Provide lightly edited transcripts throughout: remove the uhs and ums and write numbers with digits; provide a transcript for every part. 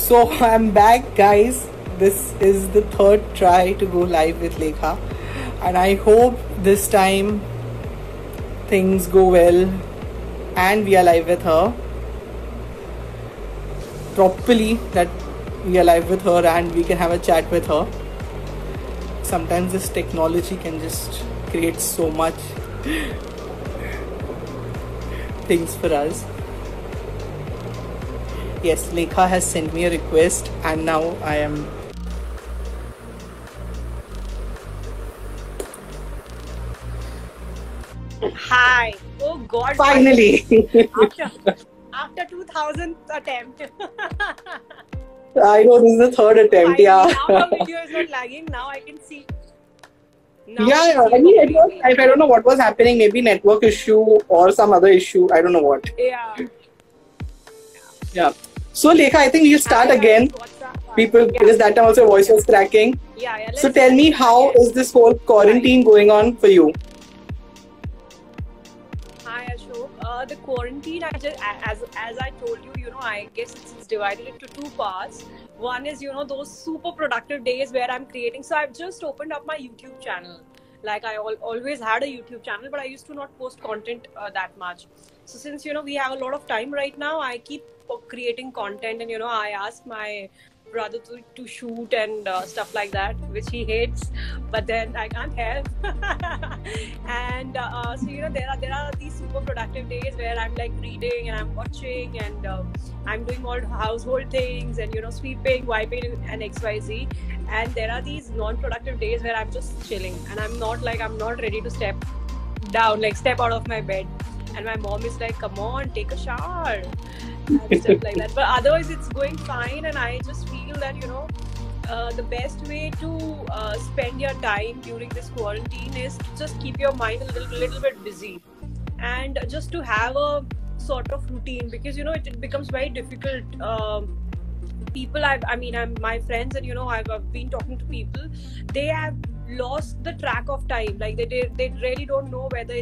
So I'm back, guys. This is the third try to go live with Lekha, and I hope this time things go well and we are live with her properly. That we are live with her and we can have a chat with her. Sometimes this technology can just create so much things for us. Yes, Lekha has sent me a request and now I am. Hi. Oh God. Finally. After 2000th attempt. I know this is the third attempt. Finally, Yeah. now the video is not lagging. Now I can see. Now Yeah, I can see I mean, completely. I don't know what was happening. Maybe network issue or some other issue. I don't know what. Yeah. Yeah. So, Lekha, I think we'll start Hi, again. guys. What's up? People, because that time also your voice was cracking. Yeah. So, tell me, how is this whole quarantine going on for you? Hi, Ashok. The quarantine, as I told you, I guess it's divided into two parts. One is, those super productive days where I'm creating. So I've just opened up my YouTube channel. Like I always had a YouTube channel, but I used to not post content that much. So since, we have a lot of time right now, I keep creating content and, I ask my brother to shoot and stuff like that, which he hates, but then I can't help. And so there are these super productive days where I'm like reading and I'm watching and I'm doing all household things and sweeping, wiping and XYZ. And there are these non-productive days where I'm just chilling and I'm not ready to step out of my bed. And my mom is like, come on, take a shower and stuff like that. But otherwise it's going fine, and I just feel that the best way to spend your time during this quarantine is to just keep your mind a little bit busy, and just to have a sort of routine, because it becomes very difficult. People I'm my friends, and I've been talking to people, they have lost the track of time. Like they really don't know whether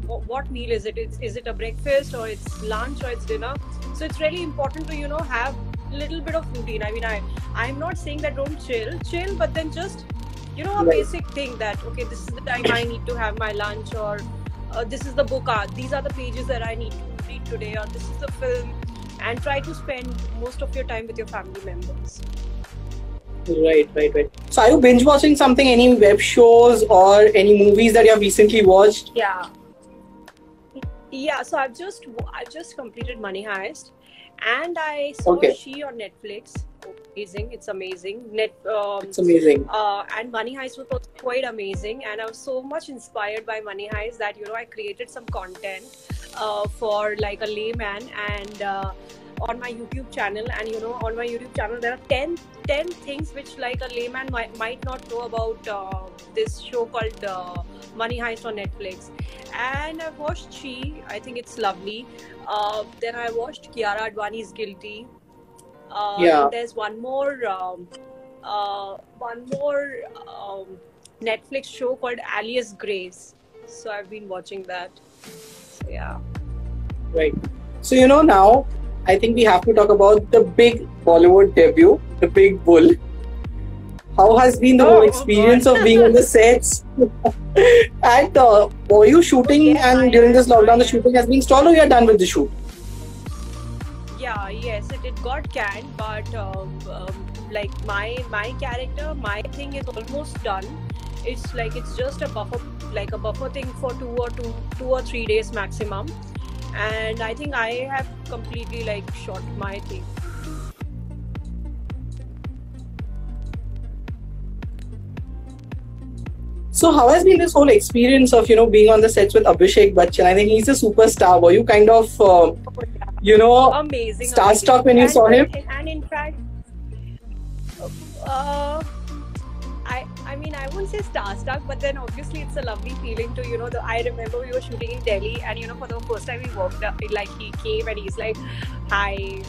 what meal is it. Is it a breakfast, or it's lunch, or it's dinner? So it's really important to have a little bit of routine. I mean, I'm not saying that don't chill, but then just a basic thing that, okay, this is the time I need to have my lunch, or this is the book, these are the pages that I need to read today, or this is the film. And try to spend most of your time with your family members. Right. So are you binge watching something, any web shows or any movies that you have recently watched? Yeah, so I've just completed Money Heist, and I saw She on Netflix. It's amazing. It's amazing. And Money Heist was also quite amazing, and I was so much inspired by Money Heist that I created some content for like a layman, and on my YouTube channel. And on my YouTube channel there are 10 things which like a layman might not know about this show called Money Heist on Netflix. And I watched She. I think it's lovely. Then I watched Kiara Advani's Guilty. And there's one more Netflix show called Alias Grace. So I've been watching that. So, yeah. Right. So now I think we have to talk about the big Bollywood debut, The Big Bull. How has been the whole experience of being on the sets? And were you shooting, and during this lockdown the shooting has been stalled, or you are done with the shoot? Yeah, yes, it got canned, but like my character, my thing is almost done. It's just a buffer thing for two or 3 days maximum. And I think I have completely shot my thing. So how has been this whole experience of being on the sets with Abhishek Bachchan? I think he's a superstar. Were you kind of amazing, starstruck when you saw him? And in fact, I mean, I wouldn't say starstruck, but then obviously it's a lovely feeling to, I remember we were shooting in Delhi, and, for the first time we walked up, he came and he's like, hi,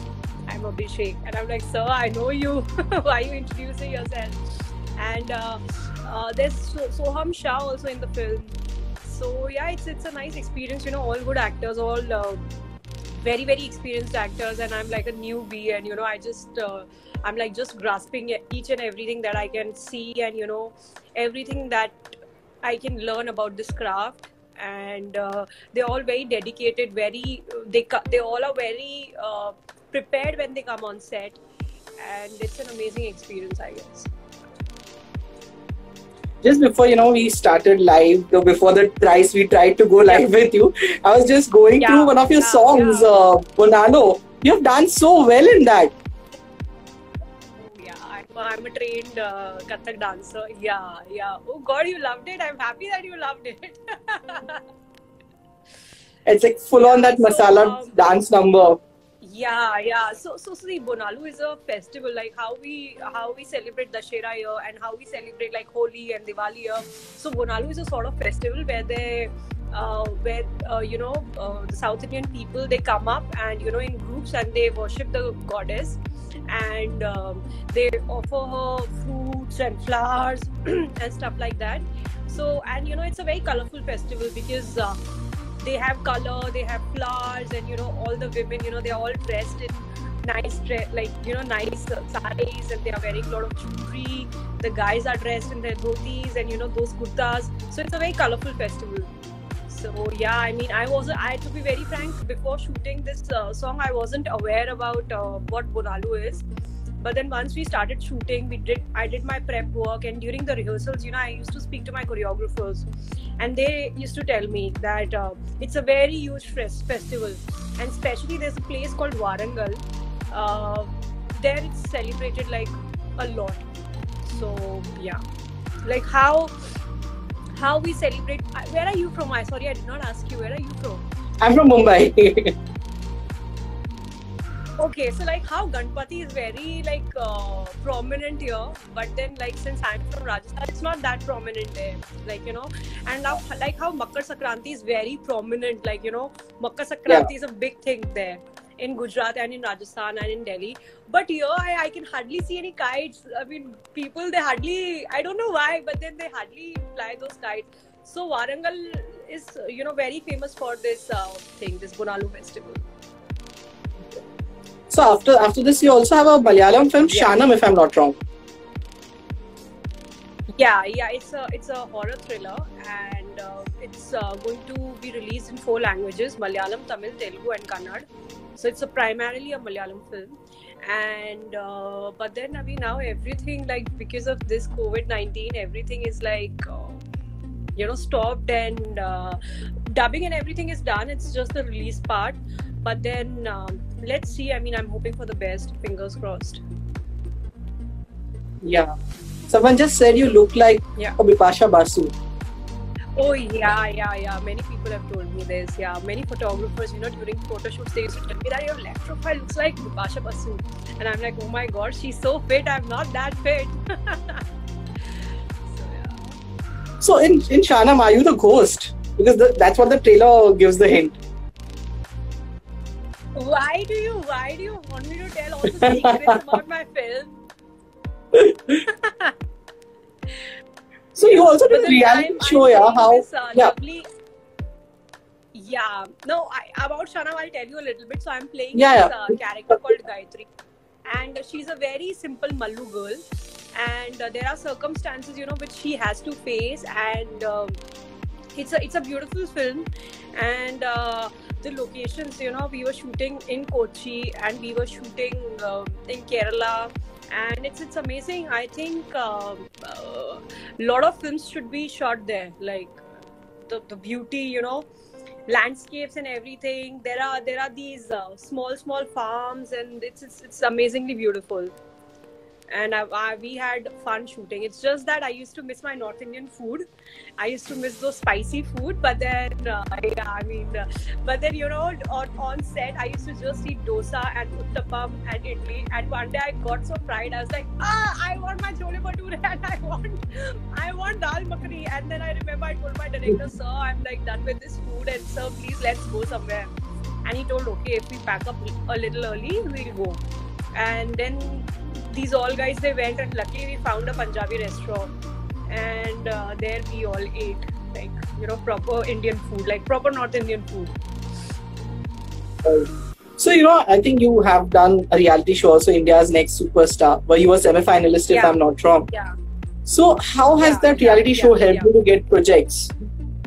I'm Abhishek. And I'm like, sir, I know you. Why are you introducing yourself? And there's Soham Shah also in the film. So yeah, it's a nice experience, all good actors, all very very experienced actors, and I'm like a newbie, and I just I'm like just grasping each and everything that I can see, and everything that I can learn about this craft. And they're all very dedicated, they all are very prepared when they come on set, and it's an amazing experience, I guess. Just before we started live, before the thrice we tried to go live with you, I was just going through one of your songs, Bonalo. You have done so well in that. I'm a trained Kathak dancer. Yeah. Oh God, you loved it. I'm happy that you loved it. It's like full on that masala dance number. Yeah. So the Bonalo is a festival, like how we celebrate Dussehra here, and how we celebrate like Holi and Diwali here. So Bonalo is a sort of festival where the South Indian people, they come up and in groups, and they worship the goddess, and they offer her fruits and flowers and stuff like that. So, and it's a very colorful festival, because they have color, they have flowers, and all the women, they're all dressed in nice nice saris, and they are wearing a lot of jewelry. The guys are dressed in their dhotis and those kurtas. So it's a very colorful festival. So yeah, I mean, I to be very frank, before shooting this song, I wasn't aware about what Bonalo is. But then once we started shooting, I did my prep work, and during the rehearsals, I used to speak to my choreographers, and they used to tell me that it's a very huge festival, and especially there's a place called Warangal. There it's celebrated like a lot. So yeah, like how we celebrate. Where are you from? Sorry, I did not ask you. Where are you from? I'm from Mumbai. Okay, so like how Ganpati is very like prominent here, but then like since I'm from Rajasthan, it's not that prominent there, like and now like how Makar Sankranti is very prominent, like Makar Sankranti is a big thing there in Gujarat and in Rajasthan and in Delhi. But here I can hardly see any kites. I mean, people, they hardly, I don't know why, but then they hardly fly those kites. So Warangal is very famous for this this Bonalo festival. So after this, you also have a Malayalam film, Shanam, if I'm not wrong. Yeah, it's a horror thriller, and it's going to be released in 4 languages: Malayalam, Tamil, Telugu, and Kannada. So it's primarily a Malayalam film, and but then I mean, now everything, like because of this COVID-19, everything is like stopped, and dubbing and everything is done. It's just the release part. But then let's see. I mean, I'm hoping for the best. Fingers crossed. Yeah. Someone just said you look like a Bipasha Basu. Oh yeah. Many people have told me this. Yeah, many photographers, during photo shoots, they used to tell me that your left profile looks like Bipasha Basu, and I'm like, oh my god, she's so fit. I'm not that fit. So in Shanam, are you the ghost? Because that's what the trailer gives the hint. Why do you want me to tell all the secrets about my film? So you also do a reality show, Lovely. Yeah. No, about Shanam, I'll tell you a little bit. So I'm playing this character called Gayatri, and she's a very simple Mallu girl, and there are circumstances, which she has to face, and it's a beautiful film, and the locations, we were shooting in Kochi, and we were shooting in Kerala, and it's amazing. I think a lot of films should be shot there, like the beauty, landscapes and everything. There are these small farms, and it's amazingly beautiful. And we had fun shooting. It's just that I used to miss my North Indian food. I used to miss those spicy food. But then, on set, I used to just eat dosa and uttapam and idli. And one day I got so fried. I was like, I want my chole bhature and I want dal makhani. And then I remember I told my director, sir, I'm like done with this food, and sir, please let's go somewhere. And he told, okay, if we pack up a little early, we'll go. And then these all guys, they went, and luckily we found a Punjabi restaurant, and there we all ate like proper Indian food, like proper North Indian food. So, I think you have done a reality show also, India's Next Superstar, where you were semi-finalist, if I'm not wrong. Yeah. So, how has that reality show helped you to get projects?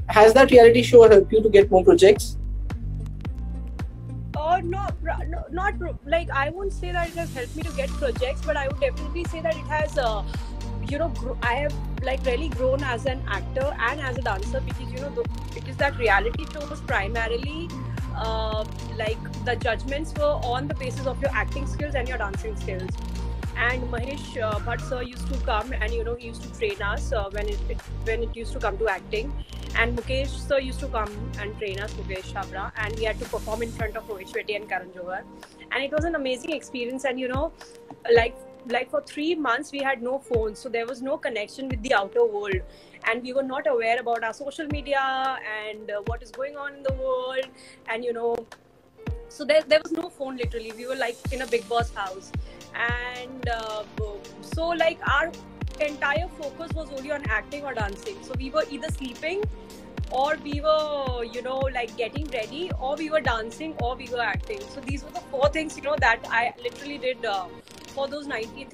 Has that reality show helped you to get more projects? Not like, I won't say that it has helped me to get projects, but I would definitely say that it has, I have like really grown as an actor and as a dancer, because because that reality show was primarily like the judgments were on the basis of your acting skills and your dancing skills. And Mahesh Bhatt sir used to come, and he used to train us when it used to come to acting. And Mukesh sir used to come and train us, Mukesh Chabra, and we had to perform in front of Rohit Shetty and Karan Johar. And it was an amazing experience. And like for 3 months we had no phones, so there was no connection with the outer world, and we were not aware about our social media and what is going on in the world. And so there was no phone, literally. We were like in a big boss house. And so like our entire focus was only on acting or dancing. So we were either sleeping, or we were like getting ready, or we were dancing, or we were acting. So these were the 4 things that I literally did for those 90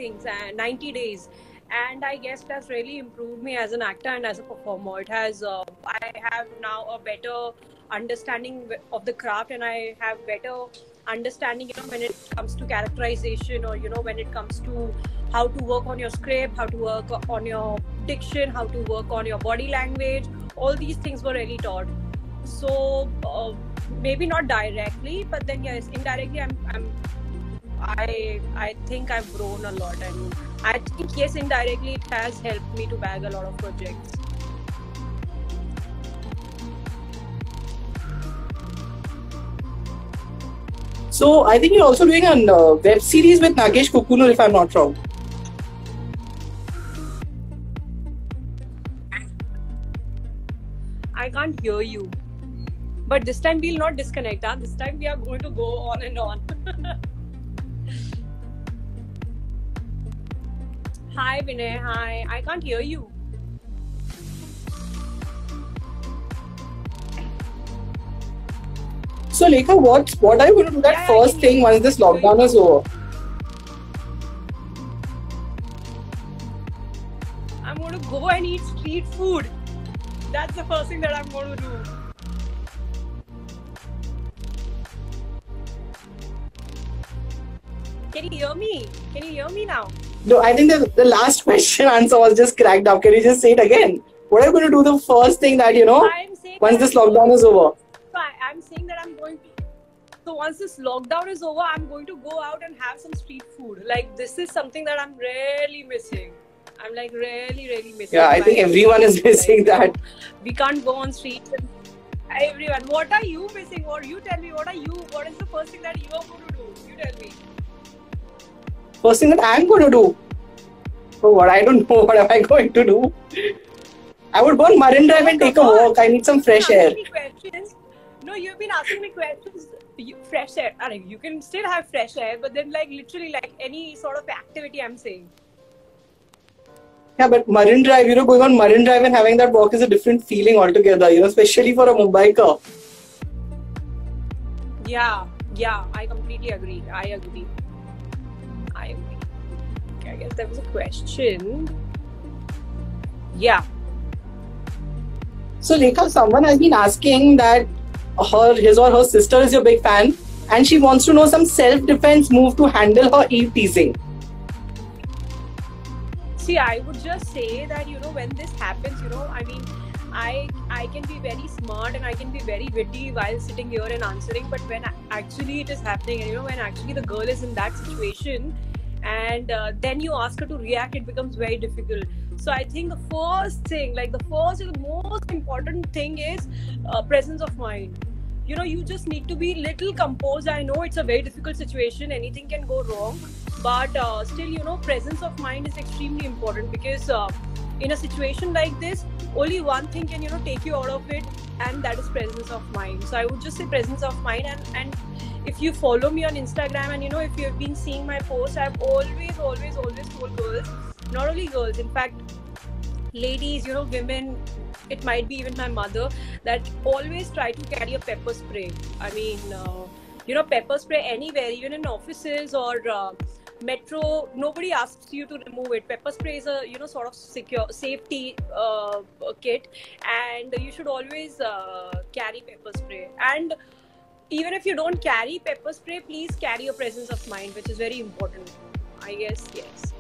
days. And I guess that's really improved me as an actor and as a performer. It has I have now a better understanding of the craft, and I have better understanding when it comes to characterization, or when it comes to how to work on your script, how to work on your diction, how to work on your body language. All these things were really taught. So maybe not directly, but then yes, indirectly I think I've grown a lot, and I think yes, indirectly it has helped me to bag a lot of projects. So I think you're also doing a web series with Nagesh Kukunur, if I'm not wrong. I can't hear you. But this time we'll not disconnect. This time we are going to go on and on. Hi Vinay, hi. I can't hear you. So Lekha, what are you going to do that first thing once this lockdown is over? I'm going to go and eat street food. That's the first thing that I'm going to do. Can you hear me? Can you hear me now? No, I think the last question answer was just cracked up. Can you just say it again? What are you going to do the first thing that, once this lockdown is over? I'm saying that I'm going to. So once this lockdown is over, I'm going to go out and have some street food. Like, this is something that I'm really missing. I'm like really missing. Yeah, I think everyone is missing that. We can't go on streets. Everyone. What are you missing? Or you tell me, what is the first thing that you are going to do? You tell me. First thing that I'm going to do? Oh, what? I don't know. What am I going to do? I would go on Marine Drive and take a walk. I need some fresh air. No, you've been asking me questions. Fresh air. I mean, you can still have fresh air, but then literally any sort of activity I'm saying. Yeah, but Marine Drive, going on Marine Drive and having that walk is a different feeling altogether, especially for a Mumbaiker. Yeah, I completely agree. I agree. Okay, I guess there was a question. Yeah. So Lekha, someone has been asking that his or her sister is your big fan, and she wants to know some self-defense move to handle her Eve teasing. See, I would just say that, when this happens, I mean, I can be very smart and I can be very witty while sitting here and answering, but when actually it is happening, and when actually the girl is in that situation, and then you ask her to react, it becomes very difficult. So I think the first thing, the most important thing is presence of mind. You just need to be little composed. I know it's a very difficult situation, anything can go wrong, but still, presence of mind is extremely important, because in a situation like this, only one thing can, take you out of it, and that is presence of mind. So I would just say presence of mind. And if you follow me on Instagram, and if you've been seeing my posts, I've always told girls, not only girls, in fact ladies, women, it might be even my mother, that always try to carry a pepper spray. I mean, pepper spray anywhere, even in offices or metro, nobody asks you to remove it. Pepper spray is a sort of secure safety kit, and you should always carry pepper spray. And even if you don't carry pepper spray, please carry your presence of mind, which is very important, I guess. Yes.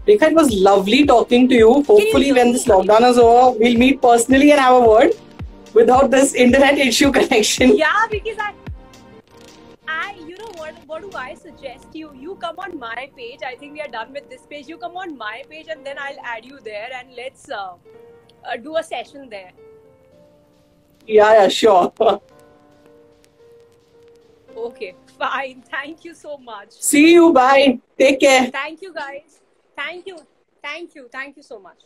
Rekha, it was lovely talking to you. Hopefully, when this lockdown is over, we'll meet personally and have a word without this internet issue connection. Yeah, because what do I suggest you? You come on my page. I think we are done with this page. You come on my page, and then I'll add you there, and let's do a session there. Yeah, sure. Okay, fine. Thank you so much. See you. Bye. Take care. Thank you, guys. Thank you so much.